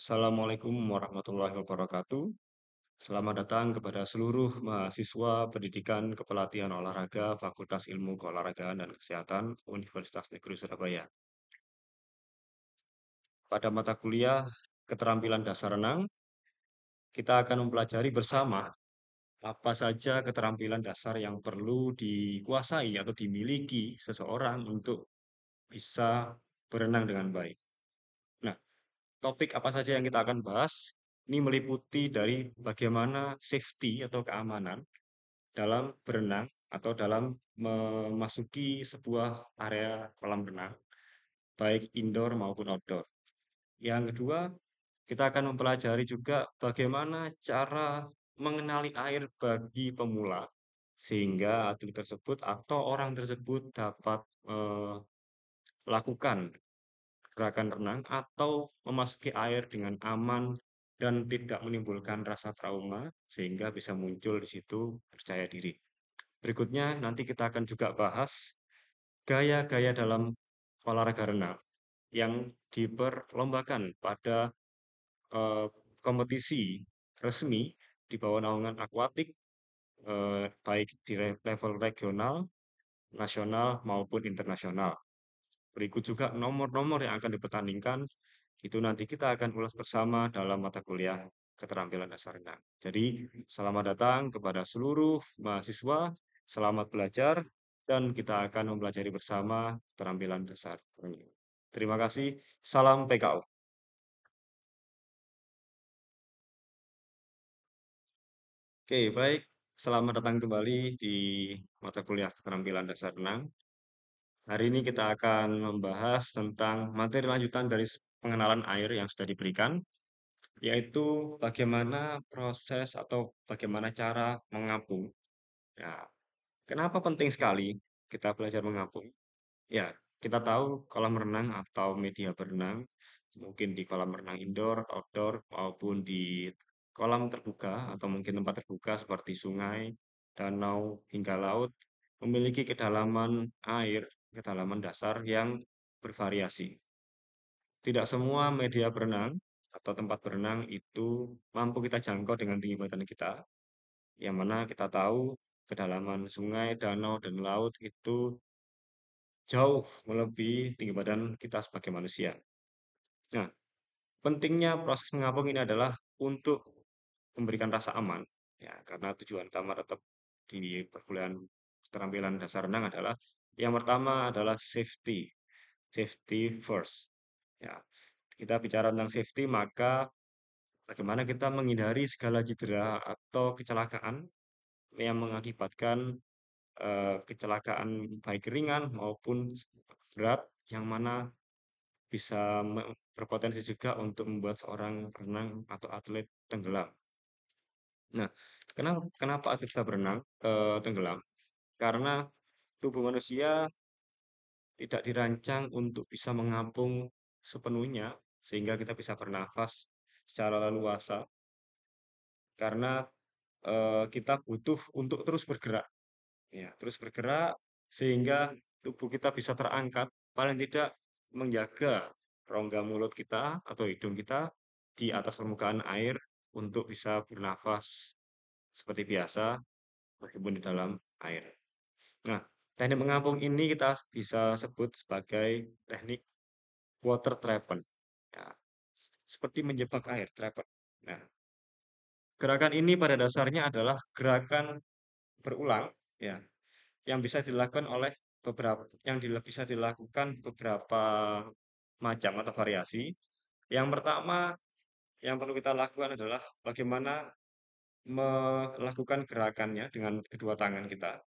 Assalamualaikum warahmatullahi wabarakatuh. Selamat datang kepada seluruh mahasiswa pendidikan kepelatihan olahraga Fakultas Ilmu Keolahragaan dan Kesehatan Universitas Negeri Surabaya. Pada mata kuliah keterampilan dasar renang, kita akan mempelajari bersama apa saja keterampilan dasar yang perlu dikuasai atau dimiliki seseorang untuk bisa berenang dengan baik. Nah, topik apa saja yang kita akan bahas ini meliputi dari bagaimana safety atau keamanan dalam berenang atau dalam memasuki sebuah area kolam renang, baik indoor maupun outdoor. Yang kedua, kita akan mempelajari juga bagaimana cara mengenali air bagi pemula, sehingga atlet tersebut atau orang tersebut dapat melakukan gerakan renang atau memasuki air dengan aman dan tidak menimbulkan rasa trauma, sehingga bisa muncul di situ percaya diri. Berikutnya, nanti kita akan juga bahas gaya-gaya dalam olahraga renang yang diperlombakan pada eh, kompetisi resmi di bawah naungan akuatik, baik di level regional, nasional, maupun internasional. Berikut juga nomor-nomor yang akan dipertandingkan, itu nanti kita akan ulas bersama dalam mata kuliah keterampilan dasar renang. Jadi, selamat datang kepada seluruh mahasiswa, selamat belajar, dan kita akan mempelajari bersama keterampilan dasar renang. Terima kasih, salam PKO. Oke, baik. Selamat datang kembali di mata kuliah keterampilan dasar renang. Hari ini kita akan membahas tentang materi lanjutan dari pengenalan air yang sudah diberikan, yaitu bagaimana proses atau bagaimana cara mengapung. Ya, kenapa penting sekali kita belajar mengapung? Ya, kita tahu kolam renang atau media berenang, mungkin di kolam renang indoor, outdoor, maupun di kolam terbuka atau mungkin tempat terbuka seperti sungai, danau, hingga laut, memiliki kedalaman air, kedalaman dasar yang bervariasi. Tidak semua media berenang atau tempat berenang itu mampu kita jangkau dengan tinggi badan kita, yang mana kita tahu kedalaman sungai, danau, dan laut itu jauh melebihi tinggi badan kita sebagai manusia. Nah, pentingnya proses mengapung ini adalah untuk memberikan rasa aman, ya, karena tujuan utama tetap di perkuliahan keterampilan dasar renang adalah yang pertama adalah safety, safety first. Ya, kita bicara tentang safety, maka bagaimana kita menghindari segala cedera atau kecelakaan yang mengakibatkan kecelakaan baik ringan maupun berat, yang mana bisa berpotensi juga untuk membuat seorang renang atau atlet tenggelam. Nah, kenapa atlet bisa berenang tenggelam? Karena tubuh manusia tidak dirancang untuk bisa mengapung sepenuhnya sehingga kita bisa bernafas secara leluasa karena kita butuh untuk terus bergerak. Ya, terus bergerak sehingga tubuh kita bisa terangkat, paling tidak menjaga rongga mulut kita atau hidung kita di atas permukaan air untuk bisa bernafas seperti biasa meskipun di dalam air. Nah, teknik mengapung ini kita bisa sebut sebagai teknik water treatment. Ya, seperti menjebak air, treatment. Nah, gerakan ini pada dasarnya adalah gerakan berulang, ya, yang bisa dilakukan oleh bisa dilakukan beberapa macam atau variasi. Yang pertama yang perlu kita lakukan adalah bagaimana melakukan gerakannya dengan kedua tangan kita.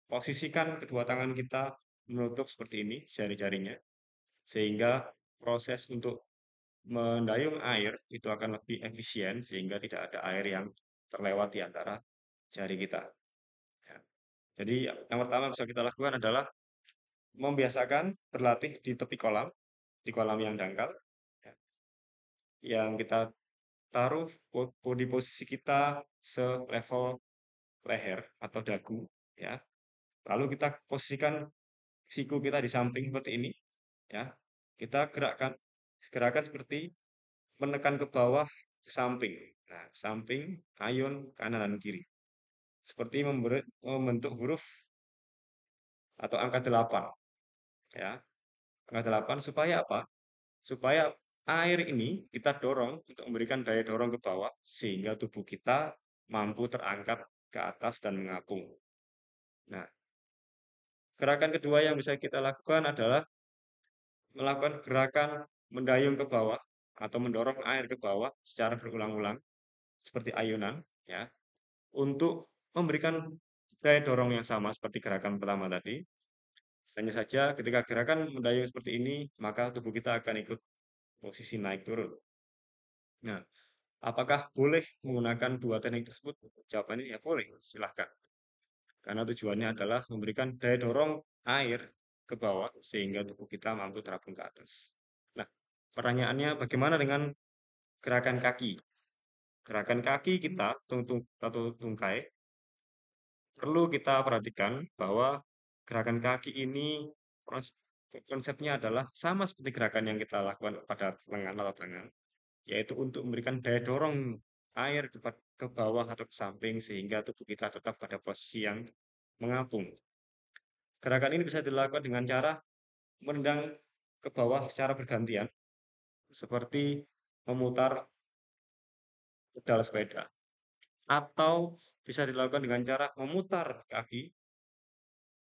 Posisikan kedua tangan kita menutup seperti ini jari-jarinya, sehingga proses untuk mendayung air itu akan lebih efisien sehingga tidak ada air yang terlewat di antara jari kita. Ya. Jadi yang pertama yang bisa kita lakukan adalah membiasakan berlatih di kolam yang dangkal, ya, yang kita taruh di posisi kita selevel leher atau dagu, ya. Lalu kita posisikan siku kita di samping seperti ini, ya. Kita gerakan seperti menekan ke bawah, ke samping. Nah, samping, ayun, kanan dan kiri. Seperti membentuk huruf atau angka 8, ya. Angka 8 supaya apa? Supaya air ini kita dorong untuk memberikan daya dorong ke bawah sehingga tubuh kita mampu terangkat ke atas dan mengapung. Nah, gerakan kedua yang bisa kita lakukan adalah melakukan gerakan mendayung ke bawah atau mendorong air ke bawah secara berulang-ulang seperti ayunan, ya, untuk memberikan daya dorong yang sama seperti gerakan pertama tadi. Hanya saja ketika gerakan mendayung seperti ini, maka tubuh kita akan ikut posisi naik turun. Nah, apakah boleh menggunakan dua teknik tersebut? Jawabannya ya boleh, silahkan. Karena tujuannya adalah memberikan daya dorong air ke bawah sehingga tubuh kita mampu terapung ke atas. Nah, pertanyaannya bagaimana dengan gerakan kaki? Gerakan kaki kita, atau tungkai, perlu kita perhatikan bahwa gerakan kaki ini konsepnya adalah sama seperti gerakan yang kita lakukan pada lengan atau tangan, yaitu untuk memberikan daya dorong air ke bawah atau ke samping sehingga tubuh kita tetap pada posisi yang mengapung. Gerakan ini bisa dilakukan dengan cara menendang ke bawah secara bergantian, seperti memutar pedal sepeda, atau bisa dilakukan dengan cara memutar kaki,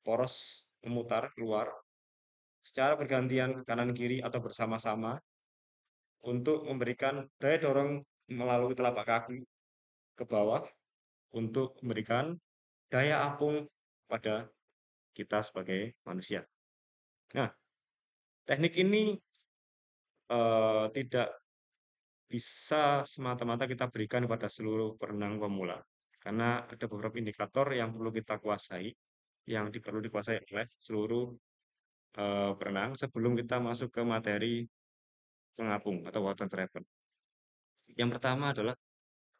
poros memutar keluar secara bergantian kanan kiri atau bersama-sama untuk memberikan daya dorong melalui telapak kaki ke bawah untuk memberikan daya apung pada kita sebagai manusia. Nah, teknik ini tidak bisa semata-mata kita berikan kepada seluruh perenang pemula, karena ada beberapa indikator yang perlu kita kuasai, yang perlu dikuasai oleh seluruh perenang sebelum kita masuk ke materi pengapung atau water treatment. Yang pertama adalah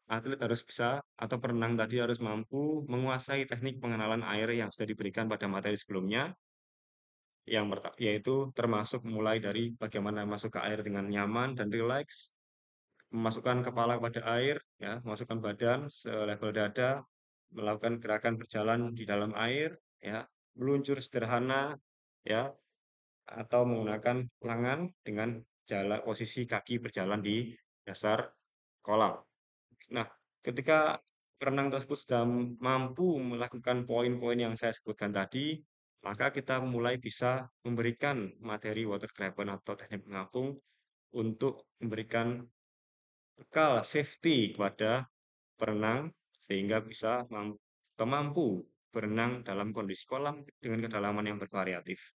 atlet harus bisa atau perenang tadi harus mampu menguasai teknik pengenalan air yang sudah diberikan pada materi sebelumnya, yang yaitu termasuk mulai dari bagaimana masuk ke air dengan nyaman dan rileks, memasukkan kepala pada air, ya, memasukkan badan selevel dada, melakukan gerakan berjalan di dalam air, ya, meluncur sederhana, ya, atau menggunakan lengan dengan posisi kaki berjalan di dasar kolam. Nah, ketika perenang tersebut sudah mampu melakukan poin-poin yang saya sebutkan tadi, maka kita mulai bisa memberikan materi water treatment atau teknik pengapung untuk memberikan bekal safety kepada perenang sehingga bisa mampu berenang dalam kondisi kolam dengan kedalaman yang bervariatif.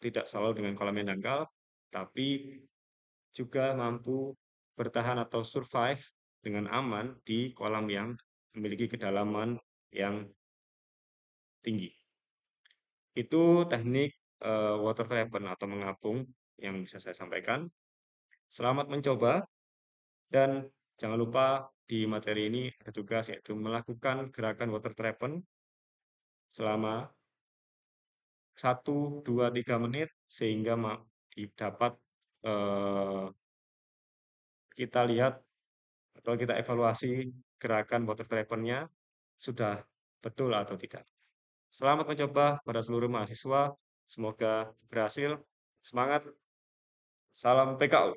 Tidak selalu dengan kolam yang dangkal, tapi juga mampu bertahan atau survive dengan aman di kolam yang memiliki kedalaman yang tinggi. Itu teknik water treatment atau mengapung yang bisa saya sampaikan. Selamat mencoba dan jangan lupa di materi ini ada tugas yaitu melakukan gerakan water treatment selama 1, 2, 3 menit sehingga dapat eh, kita lihat atau kita evaluasi gerakan water treatment-nya sudah betul atau tidak. Selamat mencoba pada seluruh mahasiswa. Semoga berhasil. Semangat. Salam PKU.